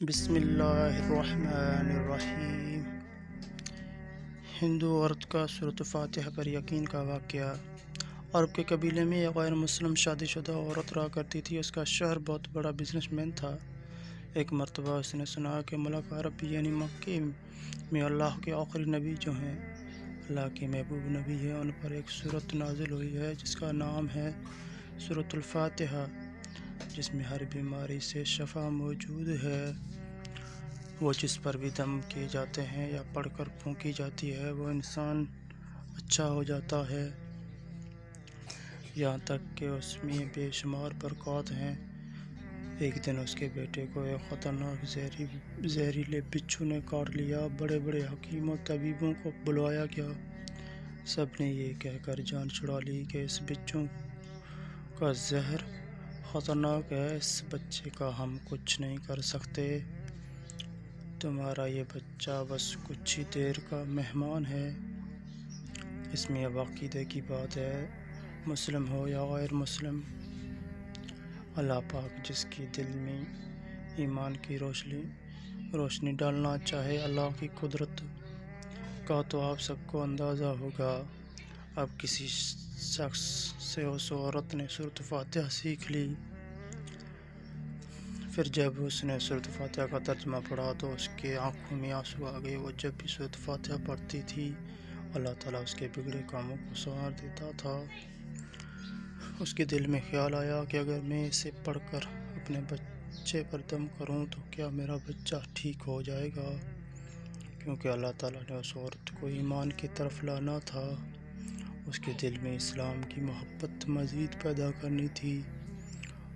بسم اللہ الرحمن الرحیم۔ ہندو عورت کا سورۃ فاتحہ پر یقین کا واقعہ۔ عرب کے قبیلے میں ایک غیر مسلم شادی شدہ عورت رہا کرتی تھی۔ اس کا شوہر بہت بڑا بزنس مین تھا۔ ایک مرتبہ اس نے سنا کہ ملک عرب یعنی مکے میں اللہ کے آخری نبی جو ہیں، اللہ کے محبوب نبی ہیں، ان پر ایک سورت نازل ہوئی ہے جس کا نام ہے سورۃ الفاتحہ، جس میں ہر بیماری سے شفا موجود ہے۔ وہ جس پر بھی دم کیے جاتے ہیں یا پڑھ کر پھونکی جاتی ہے وہ انسان اچھا ہو جاتا ہے، یہاں تک کہ اس میں بے شمار برکات ہیں۔ ایک دن اس کے بیٹے کو ایک خطرناک زہریلے بچھو نے کاٹ لیا۔ بڑے بڑے حکیم و طبیبوں کو بلوایا گیا۔ سب نے یہ کہہ کر جان چھڑا لی کہ اس بچھو کا زہر خطرناک ہے، اس بچے کا ہم کچھ نہیں کر سکتے، تمہارا یہ بچہ بس کچھ ہی دیر کا مہمان ہے۔ اس میں اب عقیدے کی بات ہے، مسلم ہو یا غیر مسلم، اللہ پاک جس کی دل میں ایمان کی روشنی ڈالنا چاہے۔ اللہ کی قدرت کا تو آپ سب کو اندازہ ہوگا۔ اب کسی شخص سے اس عورت نے سورۃ فاتحہ سیکھ لی۔ پھر جب اس نے سورۃ فاتحہ کا ترجمہ پڑھا تو اس کے آنکھوں میں آنسو آ گئے۔ وہ جب بھی سورۃ فاتحہ پڑھتی تھی اللہ تعالیٰ اس کے بگڑے کاموں کو سنوار دیتا تھا۔ اس کے دل میں خیال آیا کہ اگر میں اسے پڑھ کر اپنے بچے پر دم کروں تو کیا میرا بچہ ٹھیک ہو جائے گا، کیونکہ اللہ تعالیٰ نے اس عورت کو ایمان کی طرف لانا تھا، اس کے دل میں اسلام کی محبت مزید پیدا کرنی تھی،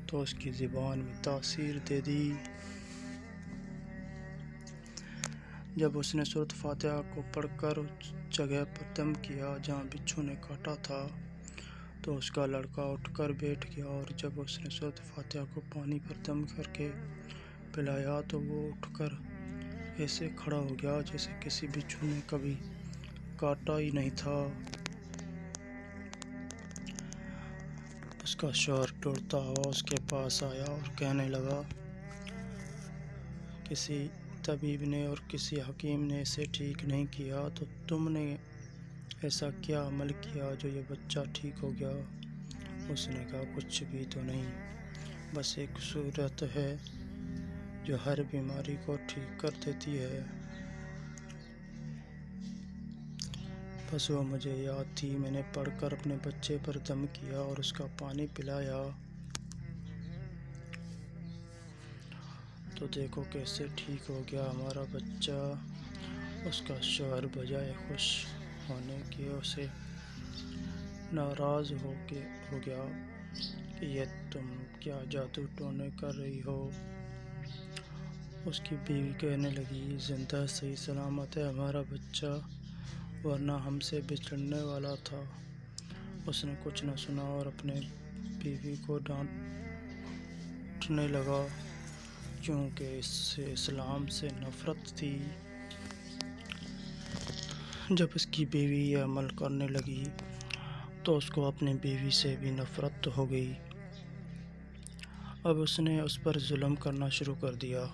تو اس کی زبان میں تاثیر دے دی۔ جب اس نے سورۃ فاتحہ کو پڑھ کر اس جگہ پر دم کیا جہاں بچھو نے کاٹا تھا تو اس کا لڑکا اٹھ کر بیٹھ گیا، اور جب اس نے سورۃ فاتحہ کو پانی پر دم کر کے پلایا تو وہ اٹھ کر ایسے کھڑا ہو گیا جیسے کسی بچھو نے کبھی کاٹا ہی نہیں تھا۔ اس کا شوہر دوڑتا ہوا اس کے پاس آیا اور کہنے لگا، کسی طبیب نے اور کسی حکیم نے اسے ٹھیک نہیں کیا، تو تم نے ایسا کیا عمل کیا جو یہ بچہ ٹھیک ہو گیا؟ اس نے کہا، کچھ بھی تو نہیں، بس ایک سورت ہے جو ہر بیماری کو ٹھیک کر دیتی ہے، بس وہ مجھے یاد تھی، میں نے پڑھ کر اپنے بچے پر دم کیا اور اس کا پانی پلایا، تو دیکھو کیسے ٹھیک ہو گیا ہمارا بچہ۔ اس کا شوہر بجائے خوش ہونے کے اسے ناراض ہو گیا کہ یہ تم کیا جادو ٹونے کر رہی ہو۔ اس کی بیوی کہنے لگی، زندہ صحیح سلامت ہے ہمارا بچہ، ورنہ ہم سے بچھڑنے والا تھا۔ اس نے کچھ نہ سنا اور اپنے بیوی کو ڈانٹنے لگا، کیونکہ اس سے اسلام سے نفرت تھی۔ جب اس کی بیوی یہ عمل کرنے لگی تو اس کو اپنی بیوی سے بھی نفرت ہو گئی۔ اب اس نے اس پر ظلم کرنا شروع کر دیا،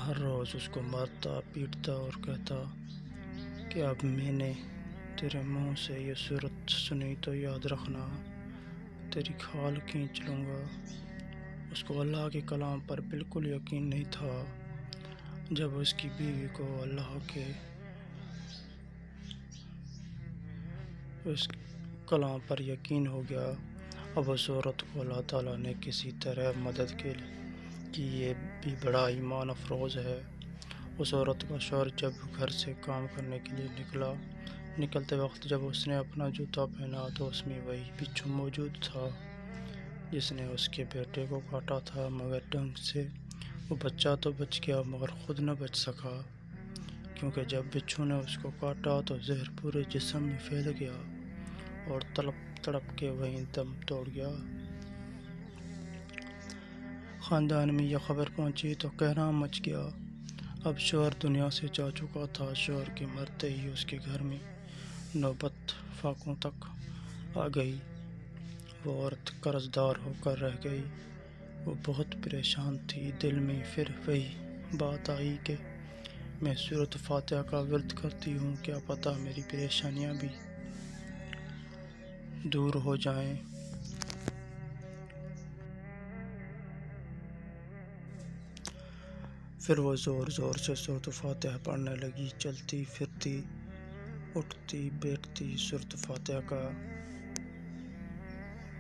ہر روز اس کو مارتا پیٹتا اور کہتا کہ اب میں نے تیرے منہ سے یہ سورت سنی تو یاد رکھنا، تیری کھال کھینچ لوں گا۔ اس کو اللہ کے کلام پر بالکل یقین نہیں تھا۔ جب اس کی بیوی کو اللہ کے اس کلام پر یقین ہو گیا، اب اس عورت کو اللہ تعالیٰ نے کسی طرح مدد کی، یہ بھی بڑا ایمان افروز ہے۔ اس عورت کا شوہر جب گھر سے کام کرنے کے لیے نکلتے وقت جب اس نے اپنا جوتا پہنا تو اس میں وہی بچھو موجود تھا جس نے اس کے بیٹے کو کاٹا تھا، مگر ڈنگ سے وہ بچہ تو بچ گیا مگر خود نہ بچ سکا، کیونکہ جب بچھو نے اس کو کاٹا تو زہر پورے جسم میں پھیل گیا اور تڑپ تڑپ کے وہیں دم توڑ گیا۔ خاندان میں یہ خبر پہنچی تو قہرام مچ گیا۔ اب شوہر دنیا سے جا چکا تھا۔ شوہر کے مرتے ہی اس کے گھر میں نوبت فاقوں تک آ گئی۔ وہ عورت قرض دار ہو کر رہ گئی۔ وہ بہت پریشان تھی دل میں۔ پھر وہی بات آئی کہ میں سورۃ فاتحہ کا ورد کرتی ہوں، کیا پتہ میری پریشانیاں بھی دور ہو جائیں۔ پھر وہ زور زور سے سورۃ فاتحہ پڑھنے لگی، چلتی پھرتی، اٹھتی بیٹھتی سورۃ فاتحہ کا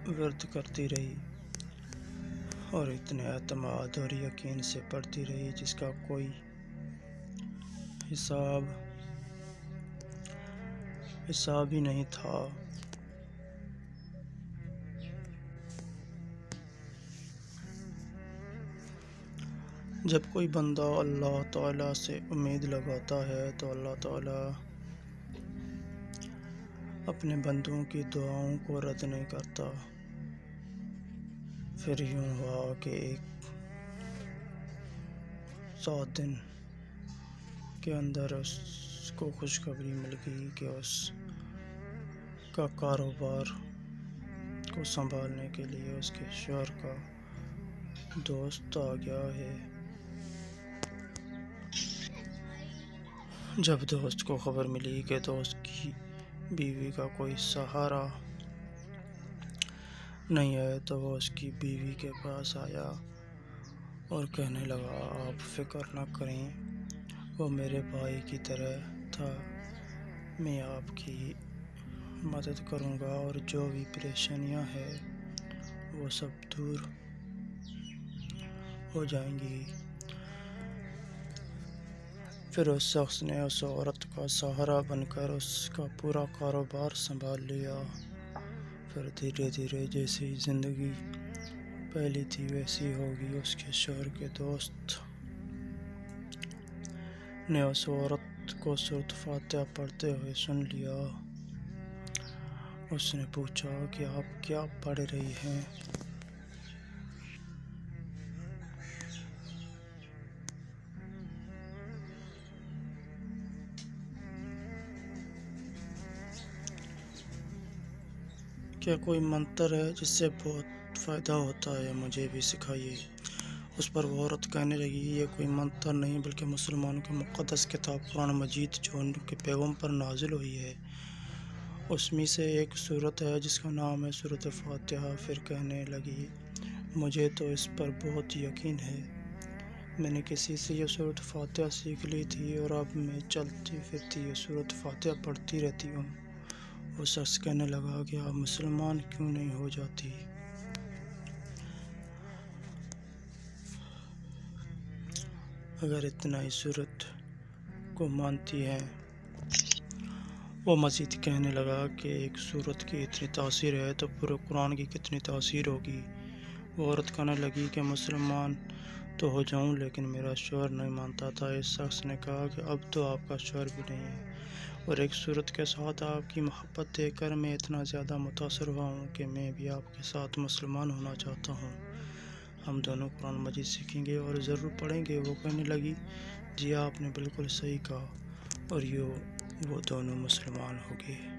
ورد کرتی رہی اور اتنے اعتماد اور یقین سے پڑھتی رہی جس کا کوئی حساب ہی نہیں تھا۔ جب کوئی بندہ اللہ تعالیٰ سے امید لگاتا ہے تو اللہ تعالیٰ اپنے بندوں کی دعاؤں کو رد نہیں کرتا۔ پھر یوں ہوا کہ ایک 7 دن کے اندر اس کو خوشخبری مل گئی کہ اس کا کاروبار کو سنبھالنے کے لیے اس کے شوہر کا دوست آ گیا ہے۔ جب دوست کو خبر ملی کہ دوست کی بیوی کا کوئی سہارا نہیں ہے تو وہ اس کی بیوی کے پاس آیا اور کہنے لگا، آپ فکر نہ کریں، وہ میرے بھائی کی طرح تھا، میں آپ کی مدد کروں گا اور جو بھی پریشانیاں ہیں وہ سب دور ہو جائیں گی۔ پھر اس شخص نے اس عورت کا سہارا بن کر اس کا پورا کاروبار سنبھال لیا۔ پھر دھیرے دھیرے جیسی زندگی پہلی تھی ویسی ہوگی۔ اس کے شوہر کے دوست نے اس عورت کو سورۃ فاتحہ پڑھتے ہوئے سن لیا۔ اس نے پوچھا کہ آپ کیا پڑھ رہی ہیں؟ کیا کوئی منتر ہے جس سے بہت فائدہ ہوتا ہے؟ مجھے بھی سکھائیے۔ اس پر وہ عورت کہنے لگی، یہ کوئی منتر نہیں بلکہ مسلمانوں کی مقدس کتاب قرآن مجید جو ان کے پیغمبر پر نازل ہوئی ہے، اس میں سے ایک سورت ہے جس کا نام ہے سورۃ فاتحہ۔ پھر کہنے لگی، مجھے تو اس پر بہت یقین ہے، میں نے کسی سے یہ سورۃ فاتحہ سیکھ لی تھی اور اب میں چلتی پھرتی یہ سورۃ فاتحہ پڑھتی رہتی ہوں۔ وہ شخص کہنے لگا کہ آپ مسلمان کیوں نہیں ہو جاتی؟ اگر اتنا ہی سورت کو مانتی ہیں۔ وہ مزید کہنے لگا کہ ایک سورت کی اتنی تاثیر ہے تو پورے قرآن کی کتنی تاثیر ہوگی۔ وہ عورت کہنے لگی کہ مسلمان تو ہو جاؤں لیکن میرا شوہر نہیں مانتا تھا۔ اس شخص نے کہا کہ اب تو آپ کا شوہر بھی نہیں ہے اور ایک سورت کے ساتھ آپ کی محبت دیکھ کر میں اتنا زیادہ متاثر ہوا ہوں کہ میں بھی آپ کے ساتھ مسلمان ہونا چاہتا ہوں۔ ہم دونوں قرآن مجید سیکھیں گے اور ضرور پڑھیں گے۔ وہ کہنے لگی، جی آپ نے بالکل صحیح کہا، اور وہ دونوں مسلمان ہو گئے۔